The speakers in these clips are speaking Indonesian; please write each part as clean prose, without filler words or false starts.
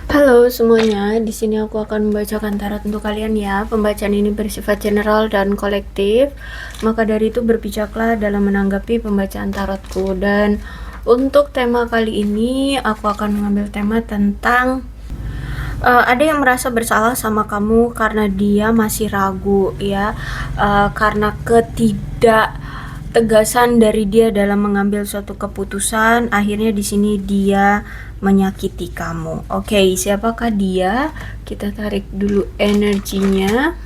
Halo semuanya, di sini aku akan membacakan tarot untuk kalian ya. Pembacaan ini bersifat general dan kolektif. Maka dari itu berbijaklah dalam menanggapi pembacaan tarotku. Dan untuk tema kali ini aku akan mengambil tema tentang ada yang merasa bersalah sama kamu karena dia masih ragu ya, karena tegasan dari dia dalam mengambil suatu keputusan, akhirnya di sini dia menyakiti kamu. Oke, siapakah dia? Kita tarik dulu energinya.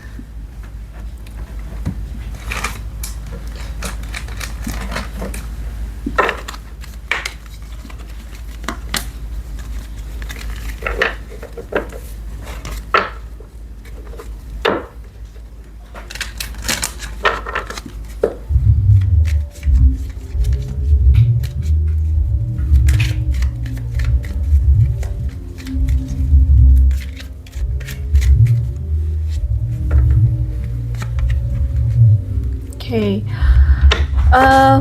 Oke.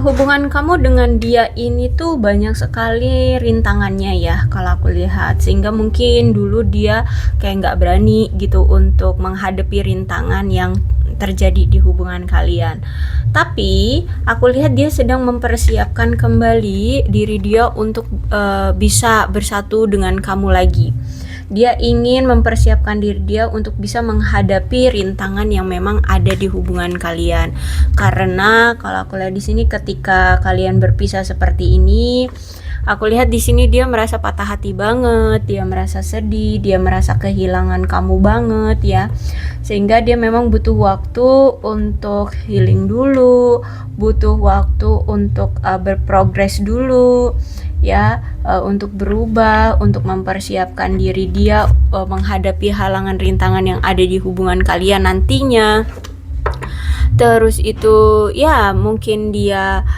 Hubungan kamu dengan dia ini tuh banyak sekali rintangannya ya kalau aku lihat, sehingga mungkin dulu dia kayak nggak berani gitu untuk menghadapi rintangan yang terjadi di hubungan kalian. Tapi aku lihat dia sedang mempersiapkan kembali diri dia untuk bisa bersatu dengan kamu lagi. Dia ingin mempersiapkan diri dia untuk bisa menghadapi rintangan yang memang ada di hubungan kalian. Karena kalau aku lihat di sini ketika kalian berpisah seperti ini, aku lihat di sini dia merasa patah hati banget, dia merasa sedih, dia merasa kehilangan kamu banget ya. Sehingga dia memang butuh waktu untuk healing dulu, butuh waktu untuk berprogres dulu ya, untuk berubah, untuk mempersiapkan diri dia menghadapi halangan rintangan yang ada di hubungan kalian nantinya. Terus itu ya mungkin dia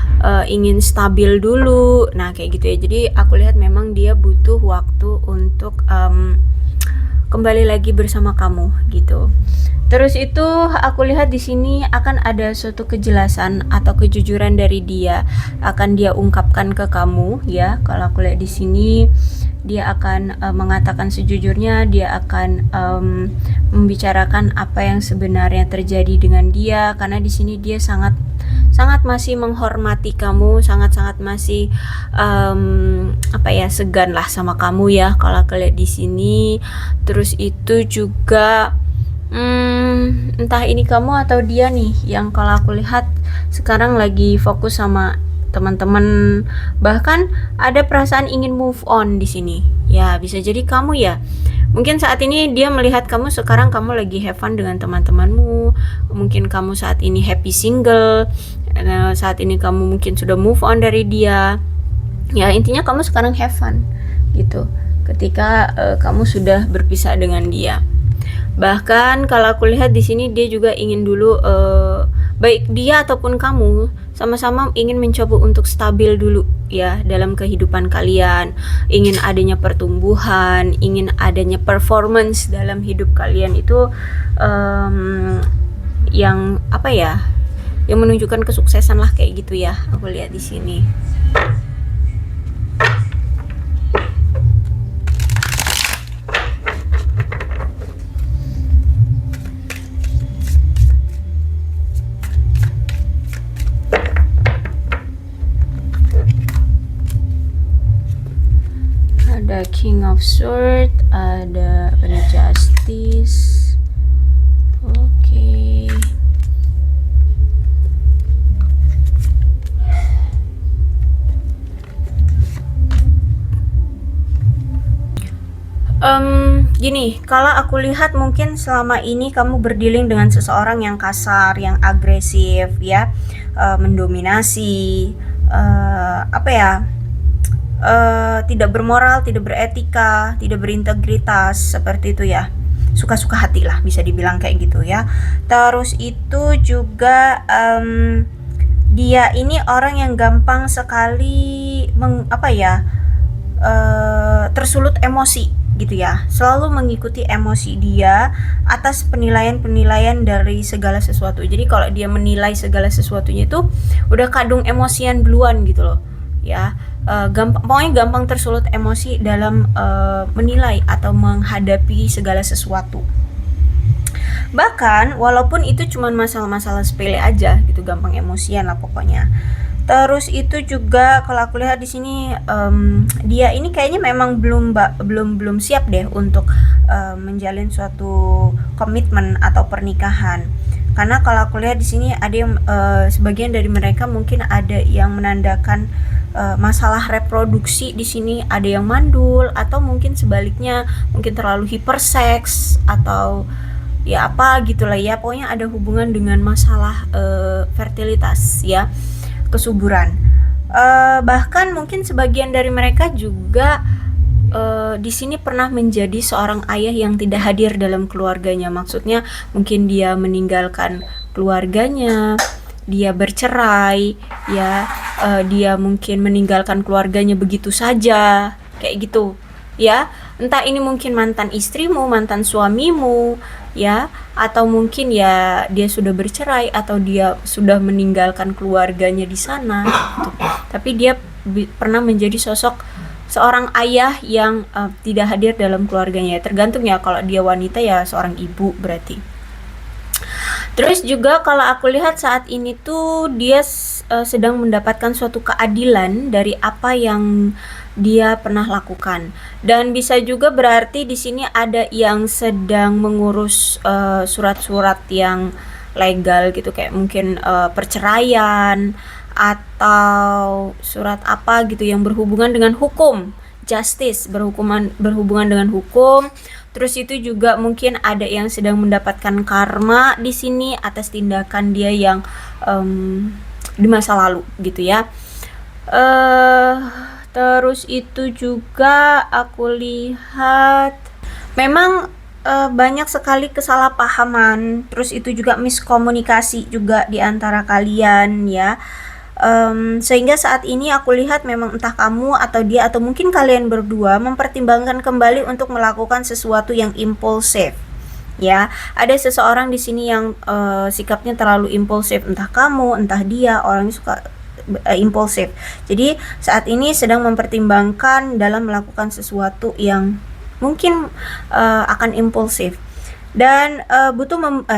ingin stabil dulu, nah kayak gitu ya. Jadi aku lihat memang dia butuh waktu untuk kembali lagi bersama kamu gitu. Terus itu aku lihat di sini akan ada suatu kejelasan atau kejujuran dari dia, akan dia ungkapkan ke kamu ya. Kalau aku lihat di sini dia akan mengatakan sejujurnya, dia akan membicarakan apa yang sebenarnya terjadi dengan dia, karena di sini dia sangat masih menghormati kamu, sangat masih segan lah sama kamu ya kalau aku lihat di sini. Terus itu juga entah ini kamu atau dia nih yang kalau aku lihat sekarang lagi fokus sama teman-teman, bahkan ada perasaan ingin move on di sini. Ya, bisa jadi kamu ya. Mungkin saat ini dia melihat kamu sekarang kamu lagi have fun dengan teman-temanmu. Mungkin kamu saat ini happy single. Saat ini kamu mungkin sudah move on dari dia. Ya, intinya kamu sekarang have fun gitu. Ketika kamu sudah berpisah dengan dia. Bahkan kalau aku lihat di sini dia juga ingin dulu baik dia ataupun kamu sama-sama ingin mencoba untuk stabil dulu ya dalam kehidupan kalian, ingin adanya pertumbuhan, ingin adanya performance dalam hidup kalian itu yang yang menunjukkan kesuksesan lah kayak gitu ya aku lihat di sini. Ada King of Swords, ada Justice. Oke. Gini, kalau aku lihat mungkin selama ini kamu berdealing dengan seseorang yang kasar, yang agresif ya, mendominasi, tidak bermoral, tidak beretika, tidak berintegritas, seperti itu ya. Suka-suka hati lah bisa dibilang kayak gitu ya. Terus itu juga dia ini orang yang gampang sekali tersulut emosi gitu ya, selalu mengikuti emosi dia atas penilaian dari segala sesuatu. Jadi kalau dia menilai segala sesuatunya itu udah kadung emosian duluan gitu loh ya. pokoknya gampang tersulut emosi dalam menilai atau menghadapi segala sesuatu. Bahkan walaupun itu cuma masalah-masalah sepele aja gitu, gampang emosian lah pokoknya. Terus itu juga kalau aku lihat di sini dia ini kayaknya memang belum siap deh untuk menjalin suatu komitmen atau pernikahan. Karena kalau aku lihat di sini ada yang sebagian dari mereka mungkin ada yang menandakan masalah reproduksi di sini, ada yang mandul atau mungkin sebaliknya mungkin terlalu hiperseks atau ya apa gitulah ya, pokoknya ada hubungan dengan masalah fertilitas ya, kesuburan. Bahkan mungkin sebagian dari mereka juga di sini pernah menjadi seorang ayah yang tidak hadir dalam keluarganya. Maksudnya mungkin dia meninggalkan keluarganya, dia bercerai, ya, dia mungkin meninggalkan keluarganya begitu saja, kayak gitu, ya. Entah ini mungkin mantan istrimu, mantan suamimu, ya, atau mungkin ya dia sudah bercerai atau dia sudah meninggalkan keluarganya di sana, gitu. Tapi dia pernah menjadi sosok seorang ayah yang tidak hadir dalam keluarganya. Tergantung ya, kalau dia wanita ya seorang ibu berarti. Terus juga kalau aku lihat saat ini tuh dia sedang mendapatkan suatu keadilan dari apa yang dia pernah lakukan. Dan bisa juga berarti di sini ada yang sedang mengurus surat-surat yang legal gitu, kayak mungkin perceraian atau surat apa gitu yang berhubungan dengan hukum, justice, berhubungan dengan hukum. Terus itu juga mungkin ada yang sedang mendapatkan karma di sini atas tindakan dia yang di masa lalu gitu ya. Terus itu juga aku lihat memang banyak sekali kesalahpahaman, terus itu juga miskomunikasi juga di antara kalian ya. Sehingga saat ini aku lihat memang entah kamu atau dia atau mungkin kalian berdua mempertimbangkan kembali untuk melakukan sesuatu yang impulsif. Ya, ada seseorang di sini yang sikapnya terlalu impulsif, entah kamu, entah dia, orangnya suka impulsif. Jadi saat ini sedang mempertimbangkan dalam melakukan sesuatu yang mungkin akan impulsif dan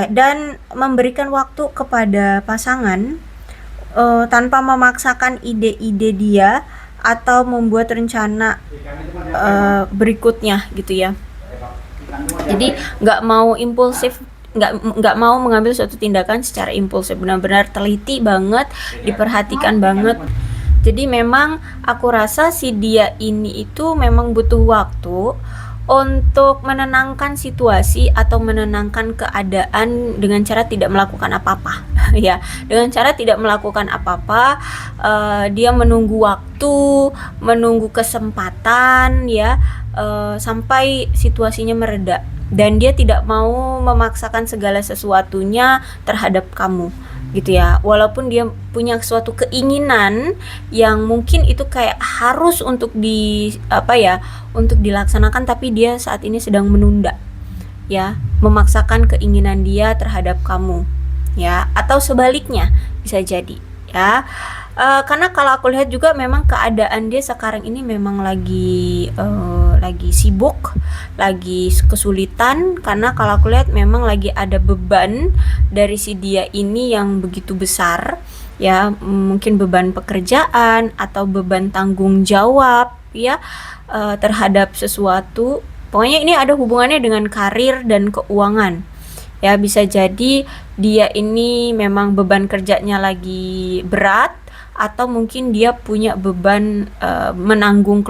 dan memberikan waktu kepada pasangan tanpa memaksakan ide-ide dia atau membuat rencana berikutnya gitu ya. Jadi nggak mau impulsif, nggak mau mengambil suatu tindakan secara impulsif, benar-benar teliti banget, diperhatikan banget. Jadi memang aku rasa si dia ini itu memang butuh waktu untuk menenangkan situasi atau menenangkan keadaan dengan cara tidak melakukan apa-apa ya, dengan cara tidak melakukan apa-apa. Dia menunggu waktu, menunggu kesempatan ya, sampai situasinya mereda, dan dia tidak mau memaksakan segala sesuatunya terhadap kamu gitu ya. Walaupun dia punya suatu keinginan yang mungkin itu kayak harus untuk untuk dilaksanakan, tapi dia saat ini sedang menunda ya, memaksakan keinginan dia terhadap kamu ya, atau sebaliknya bisa jadi ya. Karena kalau aku lihat juga memang keadaan dia sekarang ini memang lagi sibuk, lagi kesulitan, karena kalau aku lihat memang lagi ada beban dari si dia ini yang begitu besar ya, mungkin beban pekerjaan atau beban tanggung jawab ya terhadap sesuatu. Pokoknya ini ada hubungannya dengan karir dan keuangan ya. Bisa jadi dia ini memang beban kerjanya lagi berat, atau mungkin dia punya beban menanggung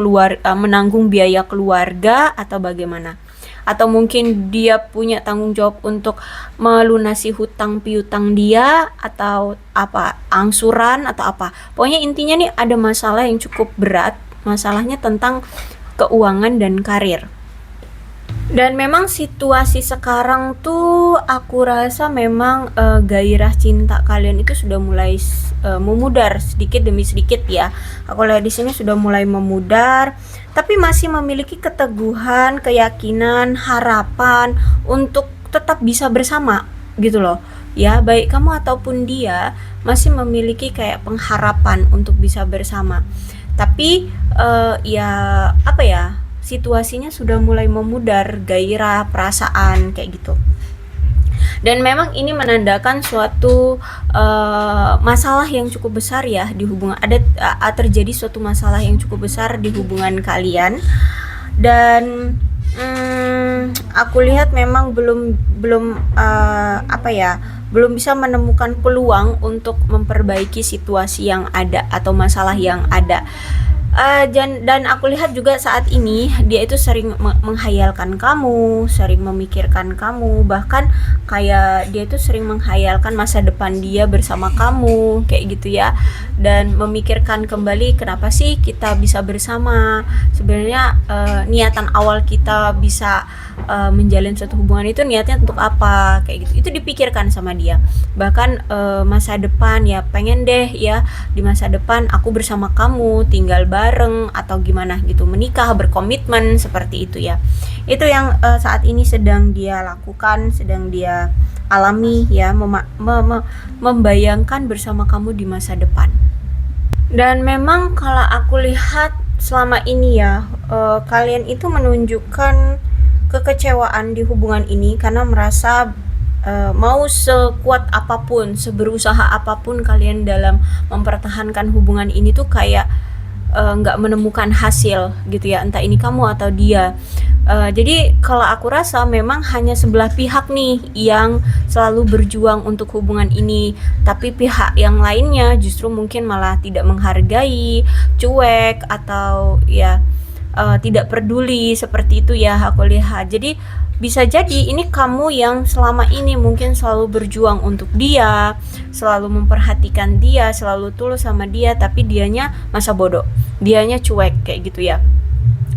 biaya keluarga atau bagaimana, atau mungkin dia punya tanggung jawab untuk melunasi hutang piutang dia atau apa, angsuran atau apa. Pokoknya intinya nih ada masalah yang cukup berat, masalahnya tentang keuangan dan karir. Dan memang situasi sekarang tuh aku rasa memang gairah cinta kalian itu sudah mulai memudar sedikit demi sedikit ya. Aku lihat di sini sudah mulai memudar, tapi masih memiliki keteguhan, keyakinan, harapan untuk tetap bisa bersama gitu loh. Ya, baik kamu ataupun dia masih memiliki kayak pengharapan untuk bisa bersama. Tapi ya apa ya, situasinya sudah mulai memudar gairah perasaan kayak gitu. Dan memang ini menandakan suatu masalah yang cukup besar ya di hubungan, ada terjadi suatu masalah yang cukup besar di hubungan kalian. Dan aku lihat memang belum apa ya, belum bisa menemukan peluang untuk memperbaiki situasi yang ada atau masalah yang ada. Dan aku lihat juga saat ini dia itu sering menghayalkan kamu, sering memikirkan kamu, bahkan kayak dia itu sering menghayalkan masa depan dia bersama kamu kayak gitu ya. Dan memikirkan kembali kenapa sih kita bisa bersama. Sebenarnya niatan awal kita bisa menjalin suatu hubungan itu niatnya untuk apa kayak gitu, itu dipikirkan sama dia. Bahkan masa depan ya, pengen deh ya di masa depan aku bersama kamu, tinggal bareng atau gimana gitu, menikah, berkomitmen seperti itu ya. Itu yang saat ini sedang dia lakukan, sedang dia alami ya, membayangkan bersama kamu di masa depan. Dan memang kalau aku lihat selama ini ya, kalian itu menunjukkan kekecewaan di hubungan ini karena merasa mau sekuat apapun, seberusaha apapun kalian dalam mempertahankan hubungan ini tuh kayak nggak menemukan hasil gitu ya, entah ini kamu atau dia. Jadi kalau aku rasa memang hanya sebelah pihak nih yang selalu berjuang untuk hubungan ini, tapi pihak yang lainnya justru mungkin malah tidak menghargai, cuek, atau ya tidak peduli seperti itu ya aku lihat. Jadi bisa jadi ini kamu yang selama ini mungkin selalu berjuang untuk dia, selalu memperhatikan dia, selalu tulus sama dia, tapi dianya masa bodoh, dianya cuek kayak gitu ya.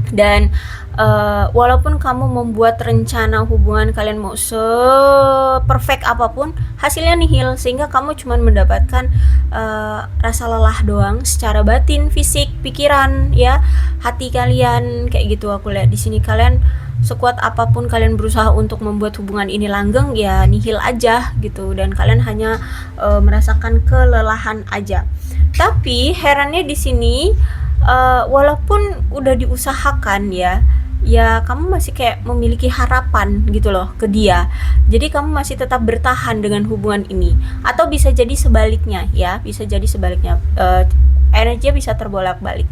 Dan walaupun kamu membuat rencana hubungan kalian mau se-perfect apapun, hasilnya nihil, sehingga kamu cuma mendapatkan rasa lelah doang secara batin, fisik, pikiran ya, hati kalian kayak gitu. Aku lihat di sini kalian sekuat apapun kalian berusaha untuk membuat hubungan ini langgeng ya nihil aja gitu, dan kalian hanya merasakan kelelahan aja. Tapi herannya di sini walaupun udah diusahakan ya kamu masih kayak memiliki harapan gitu loh ke dia. Jadi kamu masih tetap bertahan dengan hubungan ini, atau bisa jadi sebaliknya ya, bisa jadi sebaliknya, energinya bisa terbolak-balik.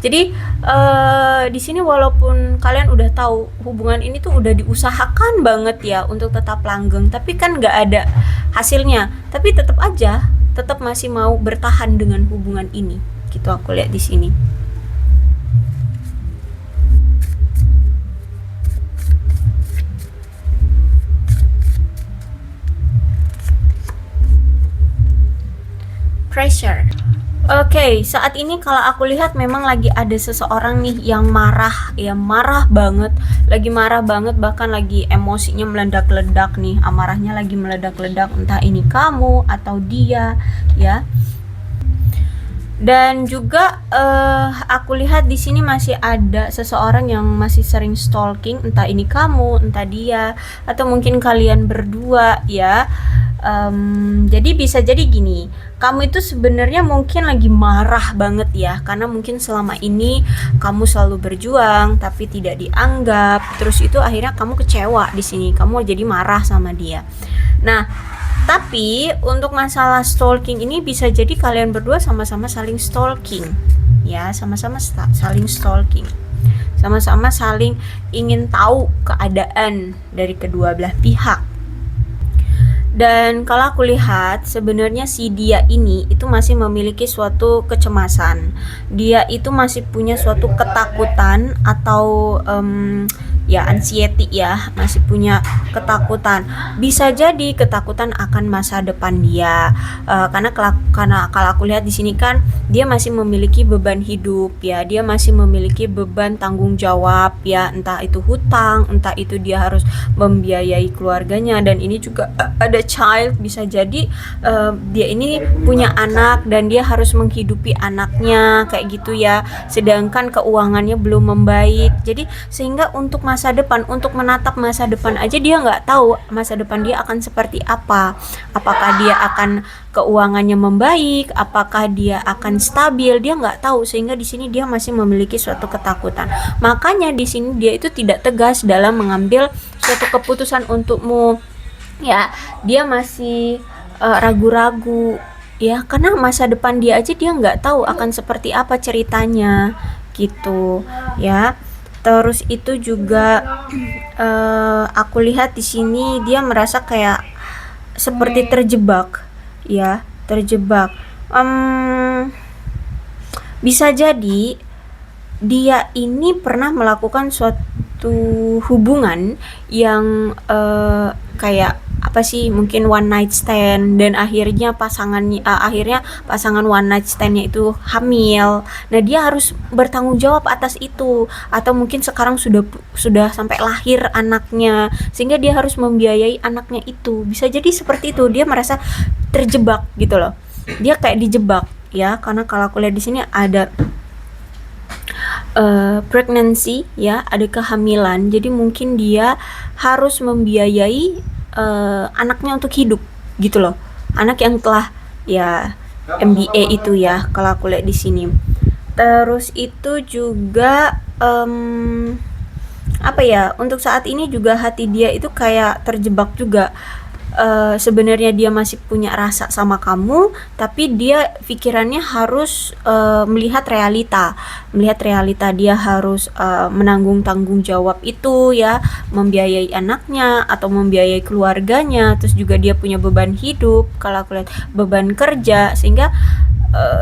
Jadi di sini walaupun kalian udah tahu hubungan ini tuh udah diusahakan banget ya untuk tetap langgeng, tapi kan nggak ada hasilnya, tapi tetap aja tetap masih mau bertahan dengan hubungan ini gitu aku lihat di sini. Pressure. Oke, saat ini kalau aku lihat memang lagi ada seseorang nih yang marah, ya marah banget, lagi marah banget, bahkan lagi emosinya meledak-ledak nih, amarahnya lagi meledak-ledak, entah ini kamu atau dia, ya. Dan juga aku lihat di sini masih ada seseorang yang masih sering stalking, entah ini kamu, entah dia, atau mungkin kalian berdua ya. Jadi bisa jadi gini, kamu itu sebenarnya mungkin lagi marah banget ya, karena mungkin selama ini kamu selalu berjuang tapi tidak dianggap. Terus itu akhirnya kamu kecewa di sini, kamu jadi marah sama dia. Nah, tapi untuk masalah stalking ini bisa jadi kalian berdua sama-sama saling stalking. Ya, sama-sama saling stalking. Sama-sama saling ingin tahu keadaan dari kedua belah pihak. Dan kalau aku lihat sebenarnya si dia ini itu masih memiliki suatu kecemasan. Dia itu masih punya suatu ketakutan atau ya anxiety ya, masih punya ketakutan. Bisa jadi ketakutan akan masa depan dia. Karena kalau aku lihat di sini kan dia masih memiliki beban hidup ya, dia masih memiliki beban tanggung jawab ya, entah itu hutang, entah itu dia harus membiayai keluarganya, dan ini juga ada child, bisa jadi dia ini punya anak dan dia harus menghidupi anaknya kayak gitu ya, sedangkan keuangannya belum membaik. Jadi sehingga untuk masa depan, untuk menatap masa depan aja dia nggak tahu masa depan dia akan seperti apa. Apakah dia akan keuangannya membaik, apakah dia akan stabil, dia nggak tahu, sehingga di sini dia masih memiliki suatu ketakutan. Makanya di sini dia itu tidak tegas dalam mengambil suatu keputusan untukmu, ya. Dia masih ragu-ragu, ya, karena masa depan dia aja dia nggak tahu akan seperti apa ceritanya, gitu, ya. Terus itu juga aku lihat di sini dia merasa kayak seperti terjebak, ya, terjebak. Bisa jadi dia ini pernah melakukan suatu hubungan yang kayak apa sih, mungkin one night stand, dan akhirnya pasangan one night standnya itu hamil. Nah, dia harus bertanggung jawab atas itu, atau mungkin sekarang sudah sampai lahir anaknya, sehingga dia harus membiayai anaknya itu. Bisa jadi seperti itu, dia merasa terjebak gitu loh, dia kayak dijebak, ya. Karena kalau aku lihat di sini ada pregnancy, ya, ada kehamilan, jadi mungkin dia harus membiayai anaknya untuk hidup gitu loh, anak yang telah, ya, MBA itu, ya, kalau aku lihat di sini. Terus itu juga apa ya, untuk saat ini juga hati dia itu kayak terjebak juga. Sebenarnya dia masih punya rasa sama kamu, tapi dia pikirannya harus melihat realita dia harus menanggung tanggung jawab itu, ya, membiayai anaknya atau membiayai keluarganya. Terus juga dia punya beban hidup, kalau aku lihat beban kerja, sehingga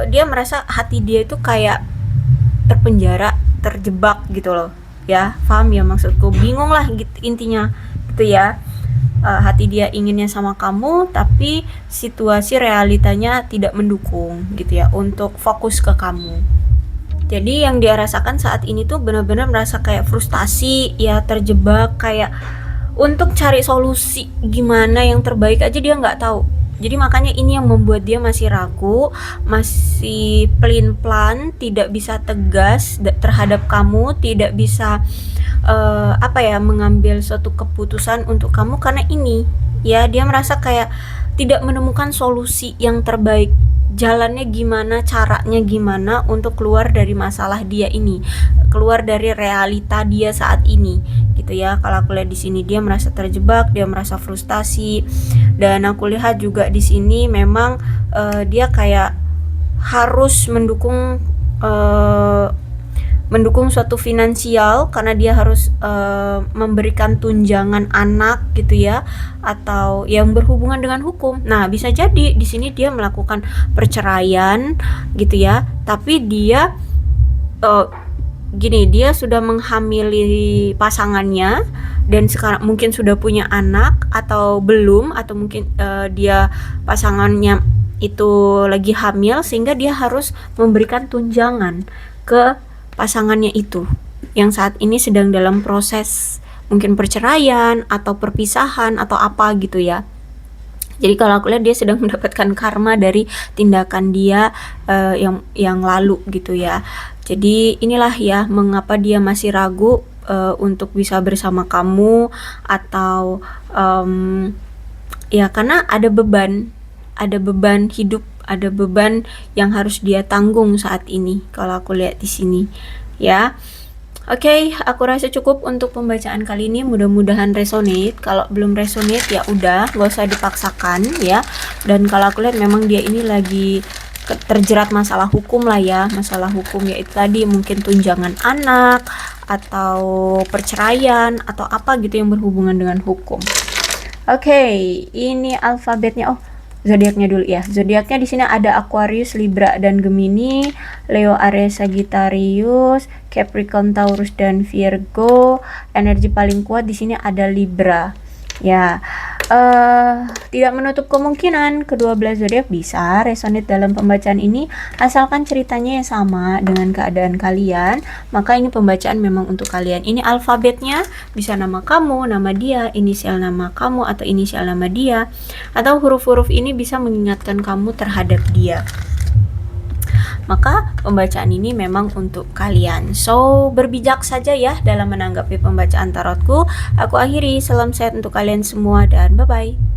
dia merasa hati dia itu kayak terpenjara, terjebak gitu loh, ya. Paham ya maksudku? Bingung lah gitu intinya, gitu ya. Hati dia inginnya sama kamu, tapi situasi realitanya tidak mendukung, gitu ya, untuk fokus ke kamu. Jadi yang dia rasakan saat ini tuh benar-benar merasa kayak frustasi, ya, terjebak, kayak untuk cari solusi gimana yang terbaik aja dia nggak tahu. Jadi makanya ini yang membuat dia masih ragu, masih pelin-pelan, tidak bisa tegas terhadap kamu, tidak bisa mengambil suatu keputusan untuk kamu, karena ini, ya, dia merasa kayak tidak menemukan solusi yang terbaik, jalannya gimana, caranya gimana untuk keluar dari masalah dia ini, keluar dari realita dia saat ini, gitu ya. Kalau aku lihat di sini dia merasa terjebak, dia merasa frustasi, dan aku lihat juga di sini memang dia kayak harus mendukung suatu finansial, karena dia harus memberikan tunjangan anak, gitu ya, atau yang berhubungan dengan hukum. Nah, bisa jadi di sini dia melakukan perceraian, gitu ya, tapi dia dia sudah menghamili pasangannya, dan sekarang mungkin sudah punya anak atau belum, atau mungkin dia pasangannya itu lagi hamil, sehingga dia harus memberikan tunjangan ke pasangannya itu yang saat ini sedang dalam proses mungkin perceraian atau perpisahan atau apa, gitu ya. Jadi kalau aku lihat dia sedang mendapatkan karma dari tindakan dia yang lalu, gitu ya. Jadi inilah, ya, mengapa dia masih ragu untuk bisa bersama kamu, atau ya, karena ada beban hidup, ada beban yang harus dia tanggung saat ini, kalau aku lihat di sini, ya. Oke, aku rasa cukup untuk pembacaan kali ini. Mudah-mudahan resonate. Kalau belum resonate, ya udah, gak usah dipaksakan, ya. Dan kalau aku lihat memang dia ini lagi terjerat masalah hukum lah, ya, masalah hukum, yaitu tadi mungkin tunjangan anak atau perceraian atau apa gitu yang berhubungan dengan hukum. Oke, ini alfabetnya. Zodiaknya dulu, ya. Zodiaknya di sini ada Aquarius, Libra dan Gemini, Leo, Aries, Sagittarius, Capricorn, Taurus dan Virgo. Energi paling kuat di sini ada Libra. Ya, tidak menutup kemungkinan kedua belah zodiak bisa resonate dalam pembacaan ini, asalkan ceritanya yang sama dengan keadaan kalian. Maka ini pembacaan memang untuk kalian. Ini alfabetnya bisa nama kamu, nama dia, inisial nama kamu atau inisial nama dia, atau huruf-huruf ini bisa mengingatkan kamu terhadap dia. maka pembacaan ini memang untuk kalian. So, berbijak saja ya dalam menanggapi pembacaan tarotku. Aku akhiri, salam sehat untuk kalian semua dan bye-bye.